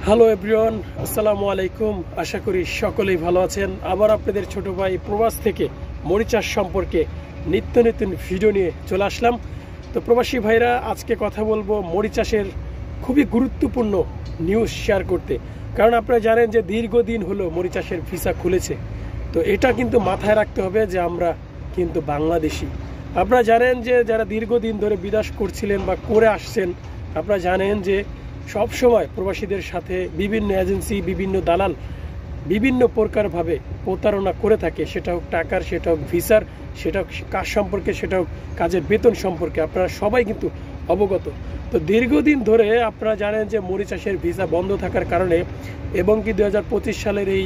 Hello everyone, আসসালামু আলাইকুম। আশা করি সকলেই ভালো আছেন। আবার আপনাদের ছোট ভাই প্রবাস থেকে মরিচাষ সম্পর্কে নিত্য নতুন ভিডিও নিয়ে চলে আসলাম। তো প্রবাসী ভাইরা, আজকে কথা বলবো মরিচাষের খুবই গুরুত্বপূর্ণ নিউজ শেয়ার করতে। কারণ আপনারা জানেন যে দীর্ঘদিন হলো মরিচাষের ভিসা খুলেছে। তো এটা কিন্তু মাথায় রাখতে হবে যে আমরা কিন্তু বাংলাদেশি। আপনারা জানেন যে যারা দীর্ঘদিন ধরে বিদেশ করছিলেন বা করে আসছেন, আপনারা জানেন যে সব সময় প্রবাসীদের সাথে বিভিন্ন এজেন্সি, বিভিন্ন দালাল বিভিন্ন প্রকারভাবে প্রতারণা করে থাকে। সেটা হোক টাকার, সেটা হোক ভিসার, সেটা হোক কাজ সম্পর্কে, সেটা হোক কাজের বেতন সম্পর্কে। আপনারা সবাই কিন্তু অবগত। তো দীর্ঘদিন ধরে আপনারা জানেন যে মরিচাষের ভিসা বন্ধ থাকার কারণে এবং কি 2025 সালের এই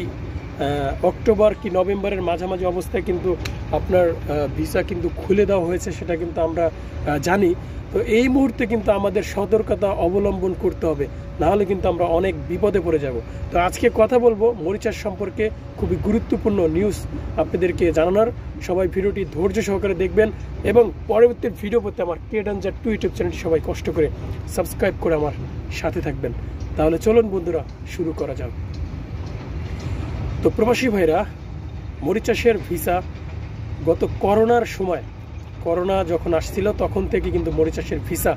অক্টোবর কি নভেম্বরের মাঝামাঝি অবস্থায় কিন্তু আপনার ভিসা কিন্তু খুলে দেওয়া হয়েছে, সেটা কিন্তু আমরা জানি। তো এই মুহূর্তে কিন্তু আমাদের সতর্কতা অবলম্বন করতে হবে, নাহলে কিন্তু আমরা অনেক বিপদে পড়ে যাব। তো আজকে কথা বলবো মরিচাষ সম্পর্কে খুবই গুরুত্বপূর্ণ নিউজ আপনাদেরকে জানানোর। সবাই ভিডিওটি ধৈর্য সহকারে দেখবেন এবং পরবর্তী ভিডিও পেতে আমার কে-ডেঞ্জার 2 ইউটিউব চ্যানেলটি সবাই কষ্ট করে সাবস্ক্রাইব করে আমার সাথে থাকবেন। তাহলে চলুন বন্ধুরা, শুরু করা যাক। তো প্রবাসী ভাইরা, মরিচাষের ভিসা গত করোনার সময়, করোনা যখন আসছিল তখন থেকে কিন্তু মরিচাষের ভিসা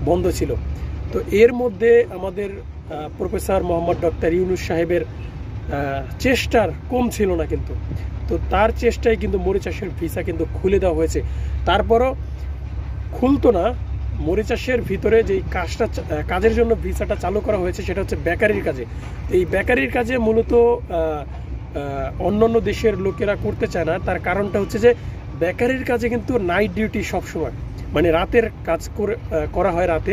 বন্ধ ছিল। তো এর মধ্যে আমাদের প্রফেসর মোহাম্মদ ডক্টর ইউনূস সাহেবের চেষ্টার কম ছিল না কিন্তু। তো তার চেষ্টায় কিন্তু মরিচাষের ভিসা কিন্তু খুলে দেওয়া হয়েছে। তারপরও খুলতো না। মরিচাষের ভিতরে যেই কাজের জন্য ভিসাটা চালু করা হয়েছে সেটা হচ্ছে বেকারির কাজে। এই বেকারির কাজে মূলত অন্যান্য দেশের লোকেরা করতে চায় না। তার কারণটা হচ্ছে যে বেকারির কাজে কিন্তু নাইট ডিউটি সবসময়, মানে রাতের কাজ করা হয় রাতে,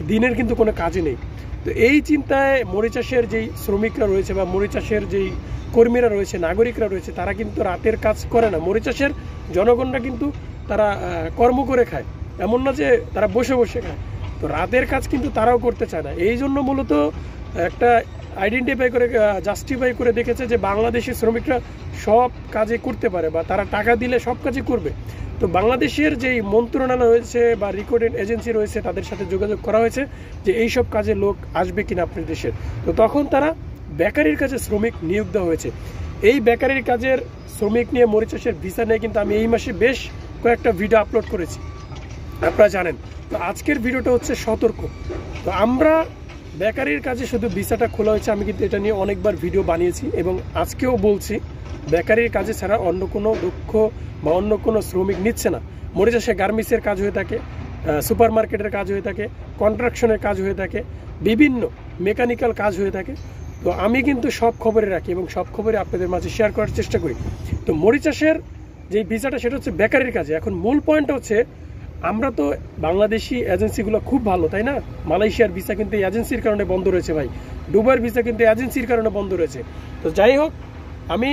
দিনের কিন্তু কোনো কাজই নেই। তো এই চিন্তায় মরিচাষের যেই শ্রমিকরা রয়েছে বা মরিচাষের যেই কর্মীরা রয়েছে, নাগরিকরা রয়েছে, তারা কিন্তু রাতের কাজ করে না। মরিচাষের জনগণরা কিন্তু তারা কর্ম করে খায়, এমন না যে তারা বসে বসে খায়। তো রাতের কাজ কিন্তু তারাও করতে চায় না। এই জন্য মূলত একটা জাস্টিফাই করে দেখেছে যে বাংলাদেশি শ্রমিকরা সব কাজে করতে পারে বা তারা টাকা দিলে সব কাজই করবে। তো বাংলাদেশের যেই মন্ত্রণালয় রয়েছে বা রিক্রুটমেন্ট এজেন্সি রয়েছে, তাদের সাথে যোগাযোগ করা হয়েছে যে এই সব কাজে লোক আসবে কিনা আপনার দেশের। তো তখন তারা বেকারির কাজে শ্রমিক নিয়োগ দেওয়া হয়েছে। এই বেকারির কাজের শ্রমিক নিয়ে মরিচাষের ভিসা নিয়ে কিন্তু আমি এই মাসে বেশ কয়েকটা ভিডিও আপলোড করেছি, আপনারা জানেন। তো আজকের ভিডিওটা হচ্ছে সতর্ক। তো আমরা বেকারির কাজে শুধু ভিসাটা খোলা হয়েছে, আমি কিন্তু এটা নিয়ে অনেকবার ভিডিও বানিয়েছি এবং আজকেও বলছি, বেকারির কাজে ছাড়া অন্য কোনো দক্ষ বা অন্য কোনো শ্রমিক নিচ্ছে না। মরিচাষে গার্মেন্টসের কাজ হয়ে থাকে, সুপার মার্কেটের কাজ হয়ে থাকে, কন্ট্রাকশনের কাজ হয়ে থাকে, বিভিন্ন মেকানিক্যাল কাজ হয়ে থাকে। তো আমি কিন্তু সব খবরে রাখি এবং সব খবরে আপনাদের মাঝে শেয়ার করার চেষ্টা করি। তো মরিচাষের যে ভিসাটা সেটা হচ্ছে বেকারির কাজে। এখন মূল পয়েন্ট হচ্ছে, আমরা তো বাংলাদেশি এজেন্সিগুলো খুব ভালো, তাই না? মালয়েশিয়ার ভিসা কিন্তু এজেন্সির কারণে বন্ধ রয়েছে ভাই। দুবাইয়ের ভিসা কিন্তু এজেন্সির কারণে বন্ধ রয়েছে। তো যাই হোক, আমি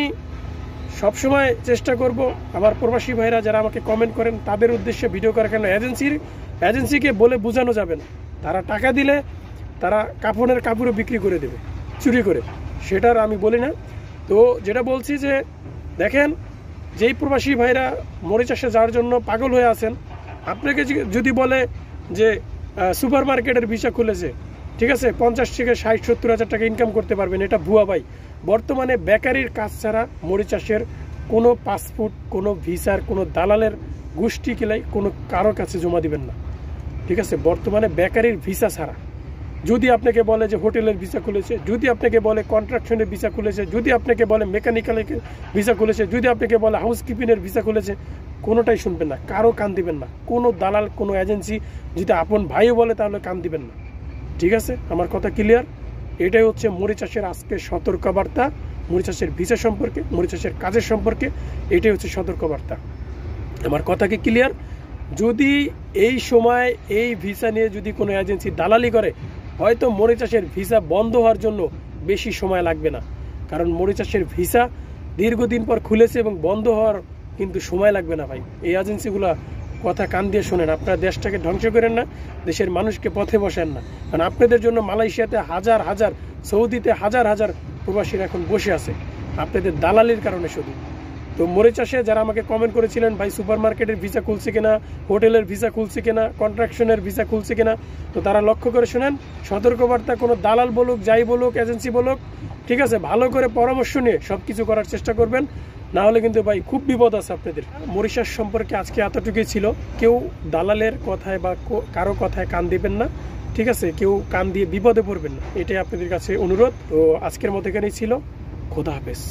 সবসময় চেষ্টা করব আমার প্রবাসী ভাইরা যারা আমাকে কমেন্ট করেন তাদের উদ্দেশ্যে ভিডিও করার। কেন এজেন্সিকে বলে বোঝানো যাবে না। তারা টাকা দিলে তারা কাপড়ও বিক্রি করে দেবে চুরি করে, সেটার আমি বলি না। তো যেটা বলছি যে দেখেন, যেই প্রবাসী ভাইরা মরিচাষে যাওয়ার জন্য পাগল হয়ে আছেন, আপনাকে যদি বলে যে সুপার মার্কেটের ভিসা খুলেছে, ঠিক আছে, 50 থেকে 60-70 হাজার টাকা ইনকাম করতে পারবেন, এটা ভুয়া ভাই। বর্তমানে বেকারির কাজ ছাড়া মরিচাষের কোনো পাসপোর্ট, কোনো ভিসার, কোনো দালালের গোষ্ঠী কিলাই কোনো কারোর কাছে জমা দিবেন না, ঠিক আছে? বর্তমানে বেকারির ভিসা ছাড়া যদি আপনাকে বলে যে হোটেলের ভিসা খুলেছে, যদি আপনাকে বলে কন্ট্রাকশনের ভিসা খুলেছে, যদি আপনাকে বলে মেকানিক্যালের ভিসা খুলেছে, যদি আপনাকে বলে হাউসকিপিংয়ের ভিসা খুলেছে, কোনোটাই শুনবেন না, কারো কান দিবেন না। কোনো দালাল, কোনো এজেন্সি যদি আপন ভাইও বলে তাহলে কান দিবেন না, ঠিক আছে? আমার কথা ক্লিয়ার? এটাই হচ্ছে মরিচাষের আজকে সতর্কবার্তা। মরিচাষের ভিসা সম্পর্কে, মরিচাষের কাজের সম্পর্কে এটাই হচ্ছে সতর্কবার্তা। আমার কথা কি ক্লিয়ার? যদি এই সময় এই ভিসা নিয়ে যদি কোনো এজেন্সি দালালি করে, হয়তো মরিচাষের ভিসা বন্ধ হওয়ার জন্য বেশি সময় লাগবে না। কারণ মরিচাষের ভিসা দীর্ঘদিন পর খুলেছে এবং বন্ধ হওয়ার কিন্তু সময় লাগবে না ভাই। এই এজেন্সিগুলো কথা কান দিয়ে শোনেন, আপনারা দেশটাকে ধ্বংস করেন না, দেশের মানুষকে পথে বসেন না। কারণ আপনাদের জন্য মালয়েশিয়াতে হাজার হাজার, সৌদিতে হাজার হাজার প্রবাসীরা এখন বসে আছে আপনাদের দালালির কারণে শুধু। তো মরিচাষে যারা আমাকে কমেন্ট করেছিলেন ভাই সুপার মার্কেটের ভিসা খুলছে কিনা, হোটেলের ভিসা খুলছে কিনা, কন্ট্রাকশনের ভিসা খুলছে কিনা, তো তারা লক্ষ্য করে শোনেন, সতর্কবার্তা কোনো দালাল বলুক, যাই বলুক, এজেন্সি বলুক, ঠিক আছে, ভালো করে পরামর্শ নিয়ে সব কিছু করার চেষ্টা করবেন, না হলে কিন্তু ভাই খুব বিপদ আছে আপনাদের। মরিশাস সম্পর্কে আজকে এতটুকুই ছিল। কেউ দালালের কথায় বা কারো কথায় কান দিবেন না, ঠিক আছে, কেউ কান দিয়ে বিপদে পড়বেন না, এটাই আপনাদের কাছে অনুরোধ। তো আজকের মতো এখানেই ছিল। খোদা হাফেজ।